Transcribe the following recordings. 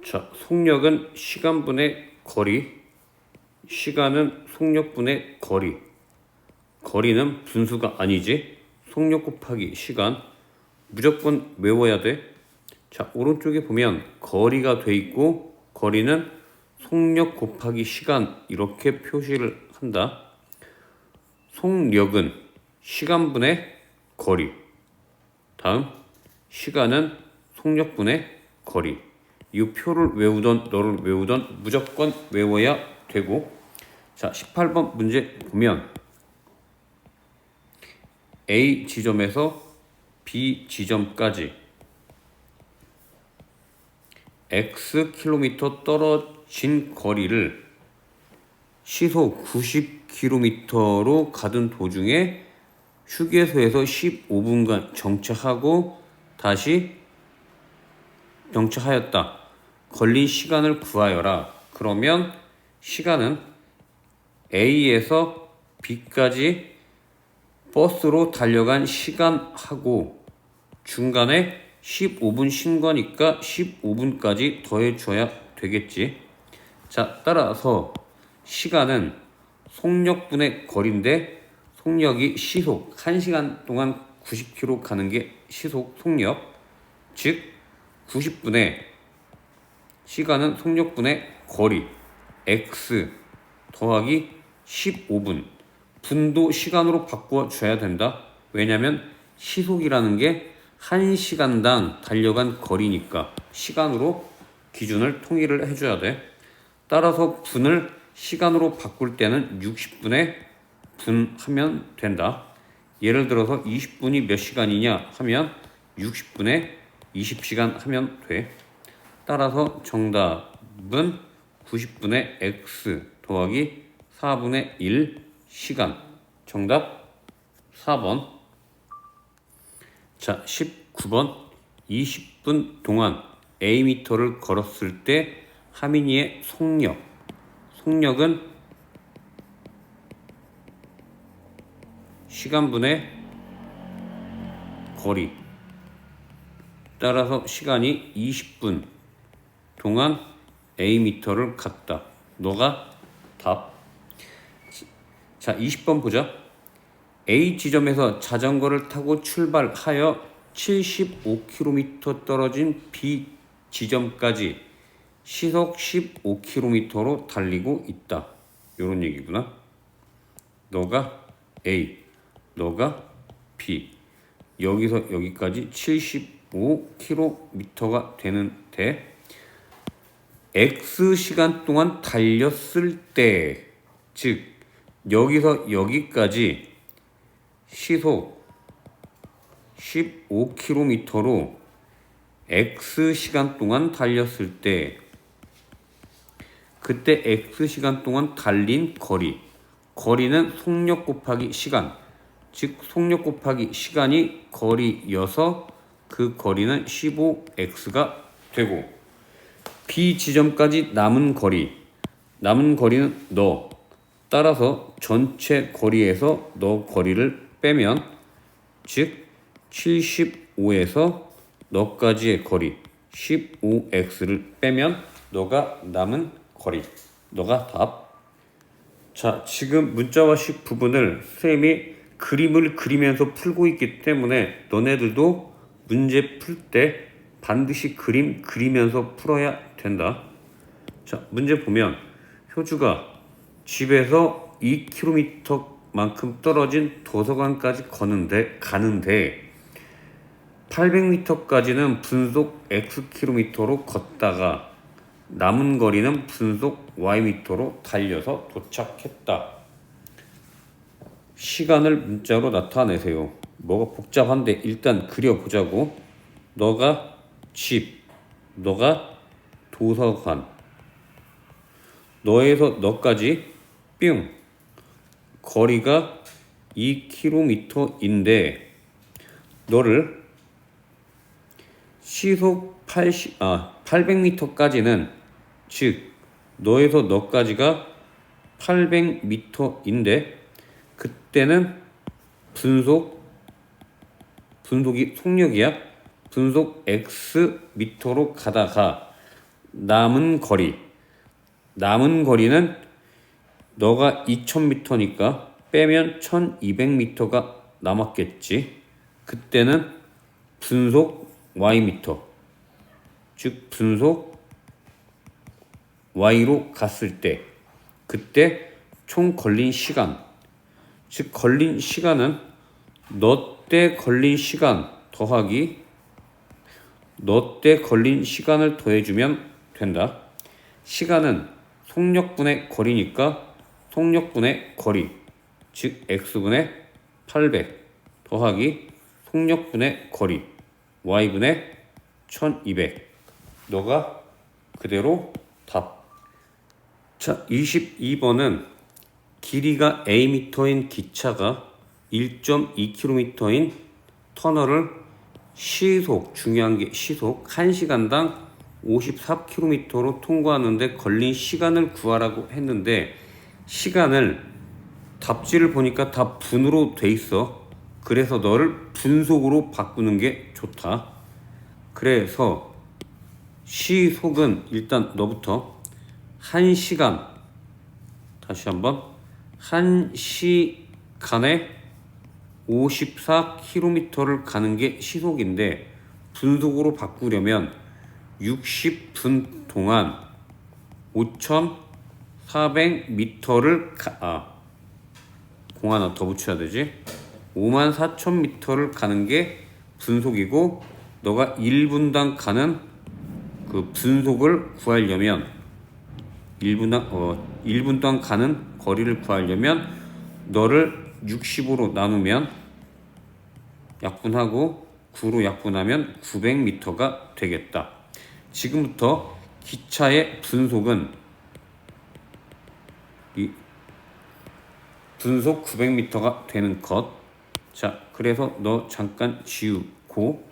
자, 속력은 시간분의 거리, 시간은 속력분의 거리. 거리는 분수가 아니지. 속력 곱하기 시간. 무조건 외워야 돼. 자, 오른쪽에 보면 거리가 돼 있고 거리는 속력 곱하기 시간 이렇게 표시를 한다. 속력은 시간분의 거리. 다음 시간은 속력분의 거리. 이 표를 외우던 너를 외우던 무조건 외워야 되고. 자, 18번 문제 보면 A 지점에서 B 지점까지 X 킬로미터 떨어진 거리를 시속 90km로 가던 도중에 휴게소에서 15분간 정차하고 다시 정차하였다. 걸린 시간을 구하여라. 그러면 시간은 A에서 B까지 버스로 달려간 시간하고 중간에 15분 쉰 거니까 15분까지 더해줘야 되겠지. 자, 따라서 시간은 속력분의 거리인데 속력이 시속 1시간 동안 90km 가는 게 시속 속력, 즉 90분의 시간은 속력분의 거리 x 더하기 15분. 분도 시간으로 바꾸어 줘야 된다. 왜냐면 시속이라는 게 1시간당 달려간 거리니까 시간으로 기준을 통일을 해줘야 돼. 따라서 분을 시간으로 바꿀 때는 60분의 분 하면 된다. 예를 들어서 20분이 몇 시간이냐 하면 60분의 20시간 하면 돼. 따라서 정답은 90분의 x 더하기 4분의 1 시간. 정답 4번. 자, 19번. 20분 동안 A미터를 걸었을 때 하민이의 속력. 속력은 시간분의 거리. 따라서 시간이 20분 동안 A미터를 갔다. 너가 답. 자, 20번 보자. A 지점에서 자전거를 타고 출발하여 75km 떨어진 B 지점까지 시속 15km로 달리고 있다. 요런 얘기구나. 너가 A, 너가 B. 여기서 여기까지 75km가 되는데 X시간 동안 달렸을 때, 즉 여기서 여기까지 시속 15km로 X시간 동안 달렸을 때 그때 X시간 동안 달린 거리. 거리는 속력 곱하기 시간. 즉 속력 곱하기 시간이 거리여서 그 거리는 15X가 되고 B 지점까지 남은 거리는 너. 따라서 전체 거리에서 너 거리를 빼면 즉 75에서 너까지의 거리 15X를 빼면 너가 남은 거리. 너가 답. 자, 지금 문자와식 부분을 선생님이 그림을 그리면서 풀고 있기 때문에 너네들도 문제 풀 때 반드시 그림 그리면서 풀어야 된다. 자, 문제 보면 효주가 집에서 2km만큼 떨어진 도서관까지 가는데 800m까지는 분속 Xkm로 걷다가 남은 거리는 분속 Ym로 달려서 도착했다. 시간을 문자로 나타내세요. 뭐가 복잡한데 일단 그려보자고. 너가 집, 너가 도서관, 너에서 너까지 뿅 거리가 2km인데 너를 시속 800m까지는 즉 너에서 너까지가 800m인데 그때는 분속이 속력이야. 분속 X미터로 가다가 남은 거리. 남은 거리는 너가 2000m니까 빼면 1200m가 남았겠지. 그때는 분속 ym. 즉 분속 y로 갔을 때 그때 총 걸린 시간. 즉 걸린 시간은 너 때 걸린 시간 더하기 너 때 걸린 시간을 더해주면 된다. 시간은 속력분의 거리니까 속력분의 거리, 즉 x분의 800 더하기 속력분의 거리, y분의 1200. 너가 그대로 답. 자, 22번은 길이가 am인 기차가 1.2km인 터널을 시속, 중요한 게 시속 1시간당 54km로 통과하는데 걸린 시간을 구하라고 했는데 시간을 답지를 보니까 다 분으로 돼 있어. 그래서 너를 분속으로 바꾸는 게 좋다. 그래서 시속은 일단 너부터 1시간, 다시 한번 1시간에 54km를 가는 게 시속인데 분속으로 바꾸려면 60분 동안 5,400m를 공 하나 더 붙여야 되지. 54,000m를 가는 게 분속이고 너가 1분당 가는 그 분속을 구하려면 1분당 가는 거리를 구하려면 너를 60으로 나누면 약분하고 9로 약분하면 900m가 되겠다. 지금부터 기차의 분속은 분속 900m가 되는 것. 자, 그래서 너 잠깐 지우고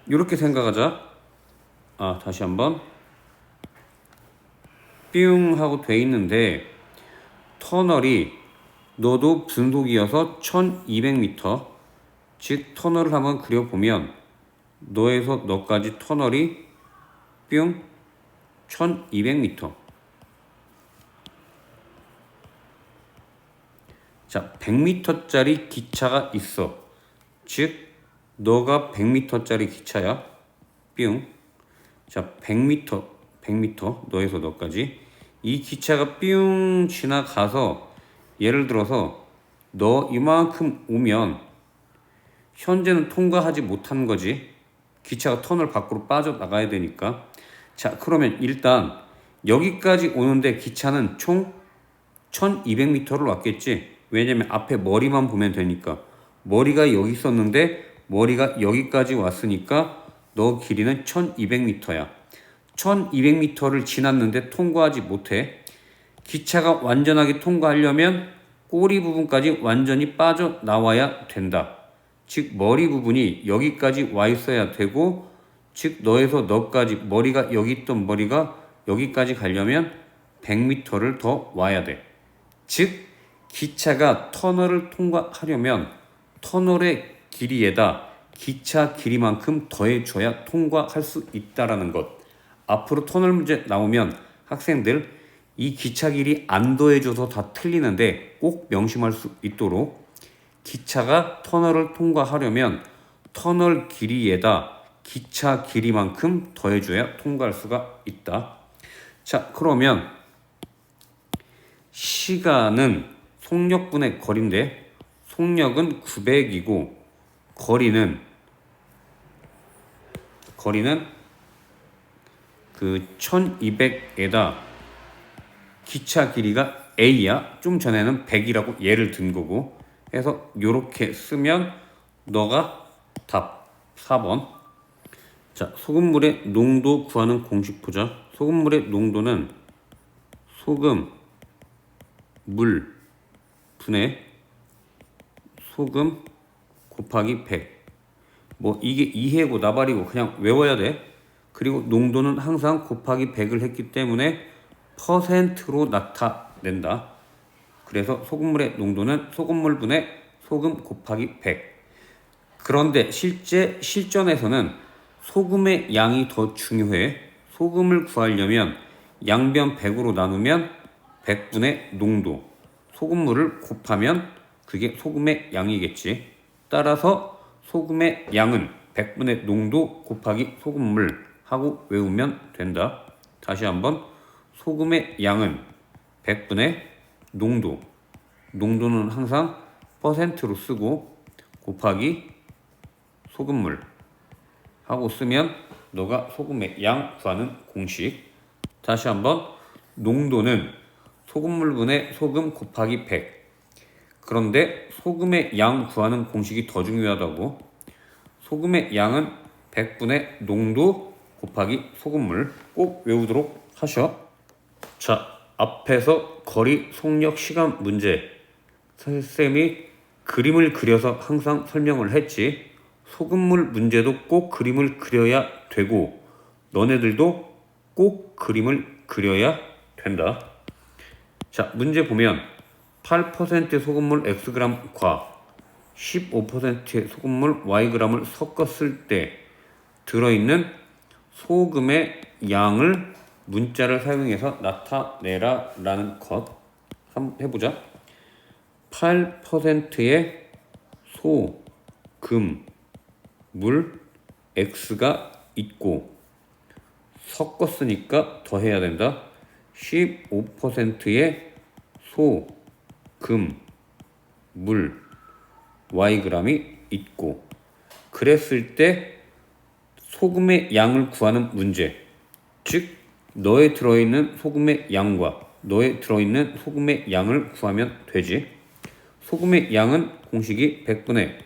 이렇게 생각하자. 다시 한번 뿅 하고 돼 있는데 터널이 너도 분속이어서 1200m, 즉 터널을 한번 그려보면 너에서 너까지 터널이 뿅 1200m. 자, 100m짜리 기차가 있어. 즉 너가 100m짜리 기차야. 뿅. 자, 100m 너에서 너까지 이 기차가 뿅 지나가서 예를 들어서 너 이만큼 오면 현재는 통과하지 못한 거지. 기차가 터널 밖으로 빠져나가야 되니까. 자, 그러면 일단 여기까지 오는데 기차는 총 1200m를 왔겠지. 왜냐면 앞에 머리만 보면 되니까. 머리가 여기 있었는데 머리가 여기까지 왔으니까 너 길이는 1200m야. 1200m를 지났는데 통과하지 못해. 기차가 완전하게 통과하려면 꼬리 부분까지 완전히 빠져나와야 된다. 즉 머리 부분이 여기까지 와 있어야 되고, 즉 너에서 너까지 머리가 여기 있던 머리가 여기까지 가려면 100m를 더 와야 돼. 즉 기차가 터널을 통과하려면 터널의 길이에다 기차 길이만큼 더해줘야 통과할 수 있다라는 것. 앞으로 터널 문제 나오면 학생들 이 기차 길이 안 더해줘서 다 틀리는데 꼭 명심할 수 있도록 기차가 터널을 통과하려면 터널 길이에다 기차 길이만큼 더해줘야 통과할 수가 있다. 자, 그러면 시간은 속력분의 거리인데 속력은 900이고 거리는 그 1200에다 기차 길이가 A야. 좀 전에는 100이라고 예를 든 거고 해서 요렇게 쓰면 너가 답 4번. 자, 소금물의 농도 구하는 공식 보자. 소금물의 농도는 소금 물 분의 소금 곱하기 100. 뭐 이게 이해고 나발이고 그냥 외워야 돼. 그리고 농도는 항상 곱하기 100을 했기 때문에 퍼센트로 나타낸다. 그래서 소금물의 농도는 소금물 분의 소금 곱하기 100. 그런데 실제 실전에서는 소금의 양이 더 중요해. 소금을 구하려면 양변 100으로 나누면 100분의 농도, 소금물을 곱하면 그게 소금의 양이겠지. 따라서 소금의 양은 100분의 농도 곱하기 소금물 하고 외우면 된다. 다시 한번 소금의 양은 100분의 농도, 농도는 항상 퍼센트로 쓰고 곱하기 소금물 하고 쓰면 너가 소금의 양 구하는 공식. 다시 한번 농도는 소금물분의 소금 곱하기 100. 그런데 소금의 양 구하는 공식이 더 중요하다고. 소금의 양은 100분의 농도 곱하기 소금물 꼭 외우도록 하셔. 자, 앞에서 거리, 속력, 시간 문제 선생님이 그림을 그려서 항상 설명을 했지. 소금물 문제도 꼭 그림을 그려야 되고 너네들도 꼭 그림을 그려야 된다. 자, 문제 보면 8%의 소금물 Xg과 15%의 소금물 Yg을 섞었을 때 들어있는 소금의 양을 문자를 사용해서 나타내라 라는 것 한번 해보자. 8%의 소금물 X가 있고 섞었으니까 더해야 된다. 15%의 소금물 Yg이 있고 그랬을 때 소금의 양을 구하는 문제, 즉 너에 들어있는 소금의 양과 너에 들어있는 소금의 양을 구하면 되지. 소금의 양은 공식이 100분의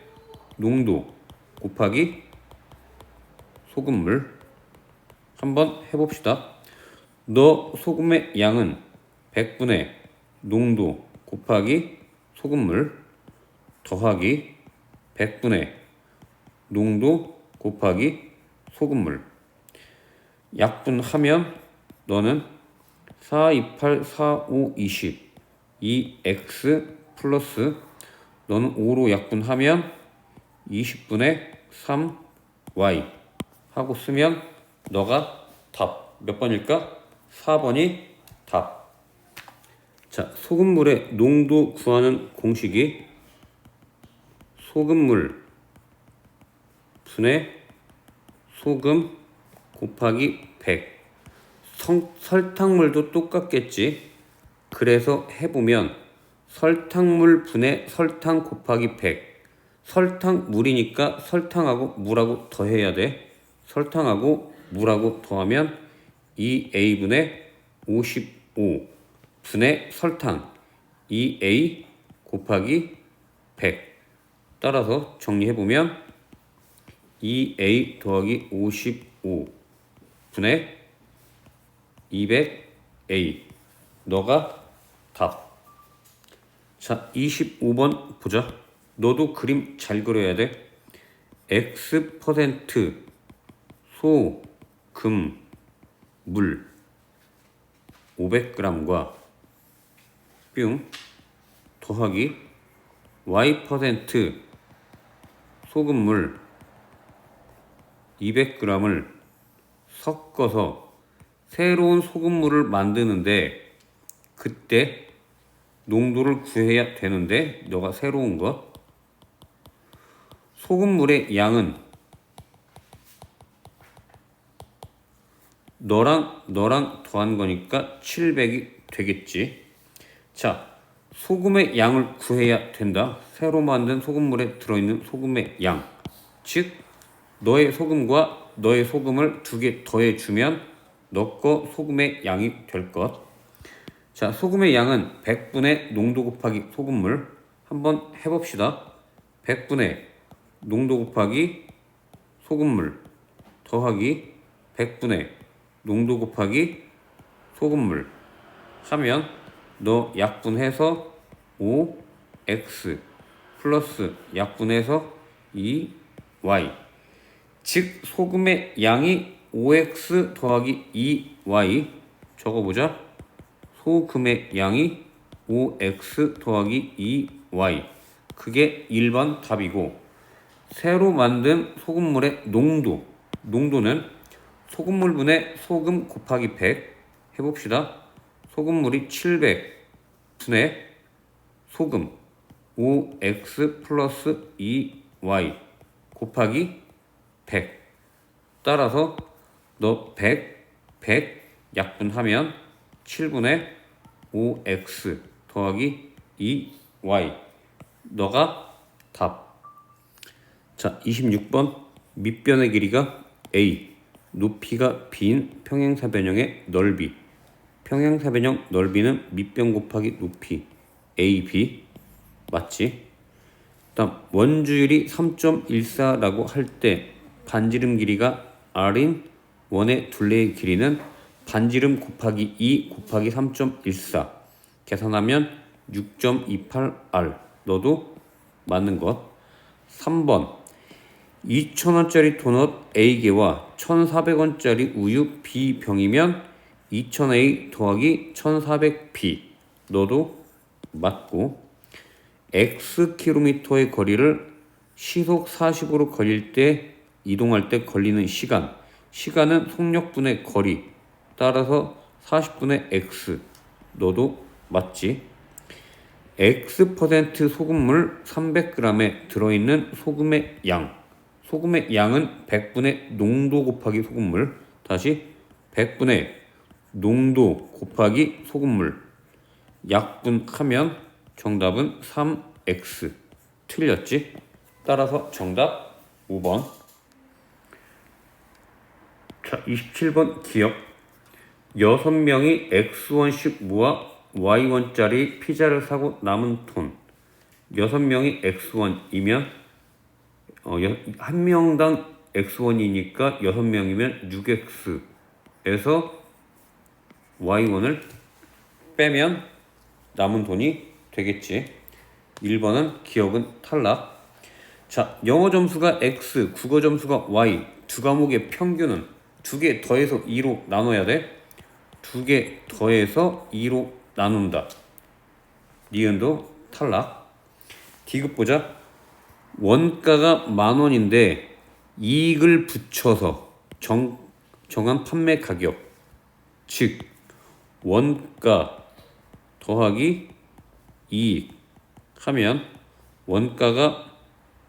농도 곱하기 소금물. 한번 해봅시다. 너 소금의 양은 100분의 농도 곱하기 소금물 더하기 100분의 농도 곱하기 소금물. 약분하면 너는 4, 28, 4, 5, 20 2x 플러스 너는 5로 약분하면 20분의 3y 하고 쓰면 너가 답 몇 번일까? 4번이 답. 자, 소금물의 농도 구하는 공식이 소금물 분의 소금 곱하기 100. 설탕물도 똑같겠지. 그래서 해보면 설탕물 분의 설탕 곱하기 100. 설탕물이니까 설탕하고 물하고 더해야 돼. 설탕하고 물하고 더하면 2A분의 55 분의 설탕 2A 곱하기 100. 따라서 정리해보면 2A 더하기 55 분의 200A. 너가 답. 자, 25번 보자. 너도 그림 잘 그려야 돼. X% 소금물 500g과 뿅 더하기 Y% 소금물 200g을 섞어서 새로운 소금물을 만드는데 그때 농도를 구해야 되는데 너가 새로운 것 소금물의 양은 너랑 더한 거니까 700이 되겠지. 자, 소금의 양을 구해야 된다. 새로 만든 소금물에 들어있는 소금의 양, 즉 너의 소금과 너의 소금을 2개 더해주면 너 거 소금의 양이 될 것. 자, 소금의 양은 100분의 농도 곱하기 소금물. 한번 해봅시다. 100분의 농도 곱하기 소금물 더하기 100분의 농도 곱하기 소금물 하면 너 약분해서 5x 플러스 약분해서 2y, 즉 소금의 양이 5x 더하기 2y. 적어보자. 소금의 양이 5x 더하기 2y. 그게 1번 답이고 새로 만든 소금물의 농도는 소금물분의 소금 곱하기 100 해봅시다. 소금물이 700 분의 소금 5x 플러스 2y 곱하기 100. 따라서 너 100 약분하면 7분의 5x 더하기 2y. 너가 답. 자, 26번 밑변의 길이가 a, 높이가 b인 평행사변형의 넓이. 평행사변형 넓이는 밑변 곱하기 높이 ab 맞지? 다음 원주율이 3.14라고 할 때 반지름 길이가 r인 원의 둘레의 길이는 반지름 곱하기 2 곱하기 3.14 계산하면 6.28r. 너도 맞는 것. 3번 2,000원짜리 도넛 A개와 1,400원짜리 우유 B병이면 2000A 더하기 1400B. 너도 맞고. Xkm의 거리를 시속 40으로 걸릴 때 이동할 때 걸리는 시간. 시간은 속력분의 거리. 따라서 40분의 X. 너도 맞지. X% 소금물 300g에 들어있는 소금의 양. 소금의 양은 100분의 농도 곱하기 소금물. 다시 100분의 농도 곱하기 소금물. 약분하면 정답은 3x. 틀렸지? 따라서 정답 5번. 자, 27번 기억. 6명이 X원씩 모아 Y원짜리 피자를 사고 남은 돈. 6명이 X원이면 한 명당 X원이니까 6명이면 6X에서 Y원을 빼면 남은 돈이 되겠지. 1번은 기억은 탈락. 자, 영어 점수가 X, 국어 점수가 Y. 두 과목의 평균은 2개 더해서 2로 나눠야 돼. 2개 더해서 2로 나눈다. 니은도 탈락. D급 보자. 원가가 10,000원인데 이익을 붙여서 정한 판매 가격. 즉 원가 더하기 이익 하면 원가가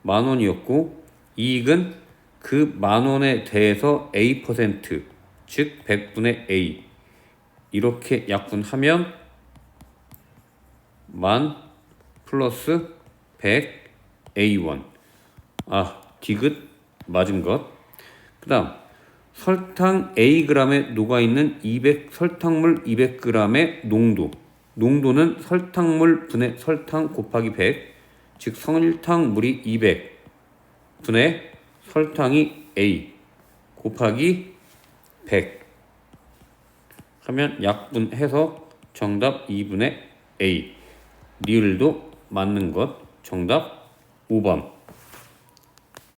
10,000원이었고 이익은 그 10,000원에 대해서 A%, 즉 100분의 A. 이렇게 약분하면 10,000 플러스 100 A1. 디귿 맞은 것. 그 다음 설탕 Ag에 녹아있는 설탕물 200g의 농도. 농도는 설탕물 분의 설탕 곱하기 100, 즉 설탕물이 200 분의 설탕이 A 곱하기 100 하면 약분해서 정답 2분의 A. 리을도 맞는 것. 정답 5번.